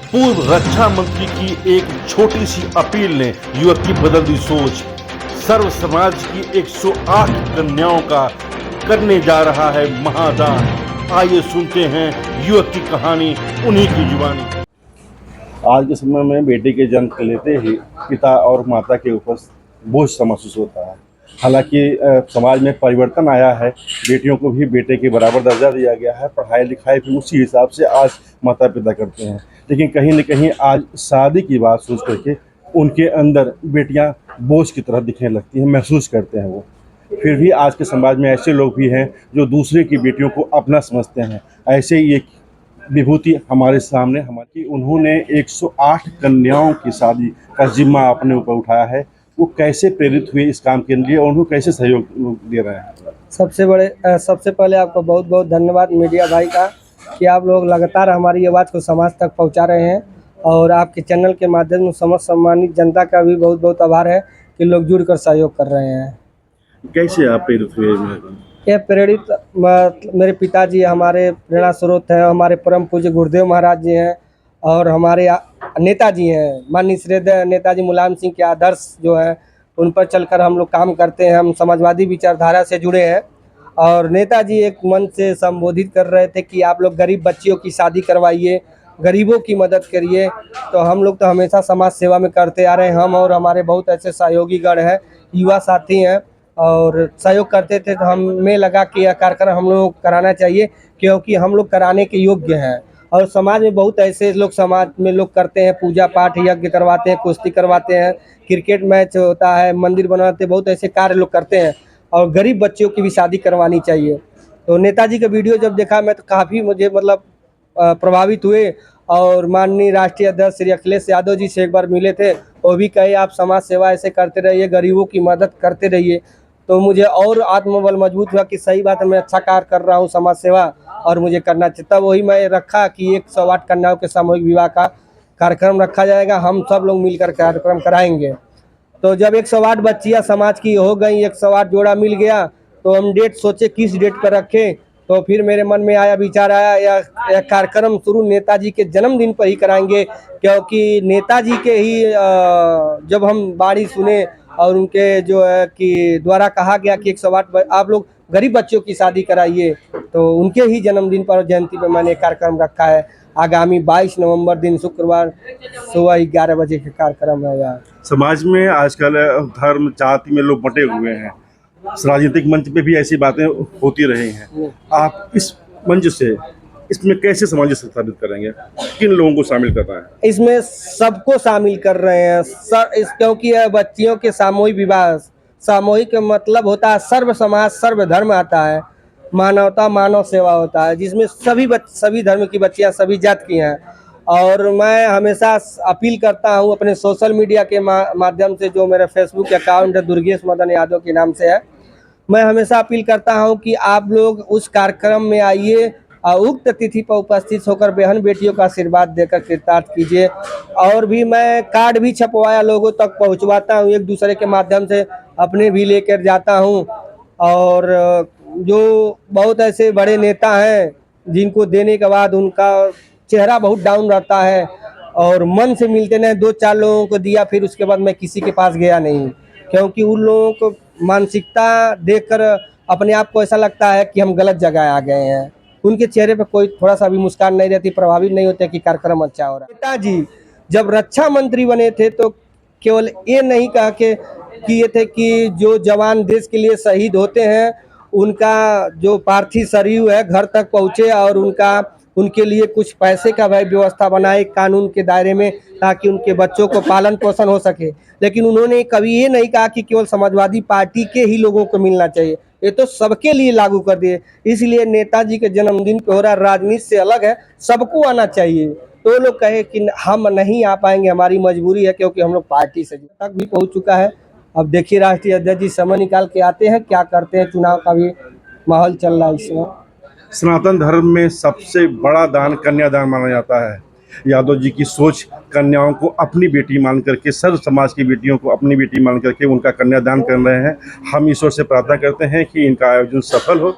पूर्व रक्षा मंत्री की एक छोटी सी अपील ने युवक की बदल दी सोच। सर्व समाज की 108 कन्याओं का करने जा रहा है महादान। आइए सुनते हैं युवक की कहानी उन्हीं की जुबानी। आज के समय में बेटे के जन्म के लेते ही पिता और माता के ऊपर बोझ सा महसूस होता है। हालांकि समाज में परिवर्तन आया है, बेटियों को भी बेटे के बराबर दर्जा दिया गया है, पढ़ाई लिखाई भी उसी हिसाब से आज माता पिता करते हैं। लेकिन कहीं न कहीं आज शादी की बात सोच करके उनके अंदर बेटियां बोझ की तरह दिखने लगती हैं, महसूस करते हैं वो। फिर भी आज के समाज में ऐसे लोग भी हैं जो दूसरे की बेटियों को अपना समझते हैं। ऐसे ही एक विभूति हमारे सामने हमारी, उन्होंने 108 कन्याओं की शादी का जिम्मा अपने ऊपर उठाया है। वो कैसे प्रेरित हुए इस काम के लिए और उनको कैसे सहयोग दे रहे हैं? सबसे पहले आपका बहुत बहुत धन्यवाद मीडिया भाई का कि आप लोग लगातार हमारी आवाज़ को समाज तक पहुंचा रहे हैं, और आपके चैनल के माध्यम से समस्त सम्मानित जनता का भी बहुत बहुत आभार है कि लोग जुड़कर सहयोग कर रहे हैं। कैसे आप प्रेरित हुए? यह प्रेरित मेरे पिताजी हमारे प्रेरणा स्रोत हैं, हमारे परम पूज्य गुरुदेव महाराज जी हैं, और हमारे नेताजी हैं माननीय श्रद्धेय नेताजी मुलायम सिंह के आदर्श जो हैं उन पर चलकर हम लोग काम करते हैं। हम समाजवादी विचारधारा से जुड़े हैं, और नेताजी एक मंच से संबोधित कर रहे थे कि आप लोग गरीब बच्चियों की शादी करवाइए, गरीबों की मदद करिए। तो हम लोग तो हमेशा समाज सेवा में करते आ रहे हैं। हम और हमारे बहुत ऐसे सहयोगी गण हैं, युवा साथी हैं, और सहयोग करते थे। तो हमें लगा कि यह कार्यक्रम हम लोग कराना चाहिए, क्योंकि हम लोग कराने के योग्य हैं। और समाज में बहुत ऐसे लोग समाज में लोग करते हैं, पूजा पाठ यज्ञ करवाते हैं, कुश्ती करवाते हैं, क्रिकेट मैच होता है, मंदिर बनवाते हैं, बहुत ऐसे कार्य लोग करते हैं। और गरीब बच्चियों की भी शादी करवानी चाहिए। तो नेताजी का वीडियो जब देखा मैं तो काफ़ी मुझे प्रभावित हुए। और माननीय राष्ट्रीय अध्यक्ष श्री अखिलेश यादव जी से एक बार मिले थे, वो भी कहे आप समाज सेवा ऐसे करते रहिए, गरीबों की मदद करते रहिए। तो मुझे और आत्मबल मजबूत हुआ कि सही बात है, मैं अच्छा कार्य कर रहा हूँ समाज सेवा, और मुझे करना चाहिए। तब वही मैं रखा कि 108 कन्याओं के सामूहिक विवाह का कार्यक्रम रखा जाएगा, हम सब लोग मिलकर कार्यक्रम कराएंगे। तो जब 108 बच्चियाँ समाज की हो गई, 108 जोड़ा मिल गया, तो हम डेट सोचे किस डेट पर रखें। तो फिर मेरे मन में विचार आया यह कार्यक्रम शुरू नेताजी के जन्मदिन पर ही कराएंगे, क्योंकि नेताजी के ही जब हम बाणी सुने और उनके जो है कि द्वारा कहा गया कि 108 आप लोग गरीब बच्चों की शादी कराइए, तो उनके ही जन्मदिन पर जयंती पर मैंने कार्यक्रम रखा है। आगामी 22 नवंबर दिन शुक्रवार सुबह 11 बजे का कार्यक्रम है यार। समाज में आजकल धर्म जाति में लोग बटे हुए हैं, राजनीतिक मंच पे भी ऐसी बातें होती रही हैं। आप इस मंच से इसमें कैसे सामंजस्य स्थापित करेंगे? किन लोगों को शामिल कर रहे हैं? इसमें सबको शामिल कर रहे हैं क्योंकि यह बच्चियों के सामूहिक विवाह, सामूहिक मतलब होता है सर्व समाज सर्व धर्म आता है, मानवता मानव सेवा होता है, जिसमें सभी धर्म की बच्चियां सभी जात की हैं। और मैं हमेशा अपील करता हूं अपने सोशल मीडिया के माध्यम से, जो मेरा फेसबुक अकाउंट है दुर्गेश मदन यादव के नाम से है, मैं हमेशा अपील करता हूं कि आप लोग उस कार्यक्रम में आइए और उक्त तिथि पर उपस्थित होकर बहन बेटियों का आशीर्वाद देकर कृतार्थ कीजिए। और भी मैं कार्ड भी छपवाया, लोगों तक पहुंचवाता हूं, एक दूसरे के माध्यम से अपने भी लेकर जाता हूं। और जो बहुत ऐसे बड़े नेता हैं जिनको देने के बाद उनका चेहरा बहुत डाउन रहता है, और मन से मिलते नहीं, 2-4 लोगों को दिया, फिर उसके बाद मैं किसी के पास गया नहीं, क्योंकि उन लोगों को मानसिकता देखकर अपने आप को ऐसा लगता है कि हम गलत जगह आ गए हैं। उनके चेहरे पे कोई थोड़ा सा भी मुस्कान नहीं रहती, प्रभावित नहीं होते कि कार्यक्रम अच्छा हो रहा है। नेताजी जब रक्षा मंत्री बने थे तो केवल ये नहीं कहा के किए थे कि जो जवान देश के लिए शहीद होते हैं उनका जो पार्थिव शरीर है घर तक पहुँचे, और उनके लिए कुछ पैसे का भी व्यवस्था बनाए कानून के दायरे में, ताकि उनके बच्चों को पालन पोषण हो सके। लेकिन उन्होंने कभी ये नहीं कहा कि केवल समाजवादी पार्टी के ही लोगों को मिलना चाहिए, ये तो सबके लिए लागू कर दिए। इसलिए नेताजी के जन्मदिन पे हो रहा राजनीति से अलग है, सबको आना चाहिए। तो लोग कहे कि हम नहीं आ पाएंगे, हमारी मजबूरी है, क्योंकि हम लोग पार्टी से तक भी पहुंच चुका है। अब देखिए राष्ट्रीय अध्यक्ष जी समय निकाल के आते हैं, क्या करते हैं, चुनाव का भी माहौल चल रहा है इसमें। सनातन धर्म में सबसे बड़ा दान कन्यादान माना जाता है। यादव जी की सोच कन्याओं को अपनी बेटी मान करके, सर्व समाज की बेटियों को अपनी बेटी मान करके उनका कन्यादान कर रहे हैं। हम ईश्वर से प्रार्थना करते हैं कि इनका आयोजन सफल हो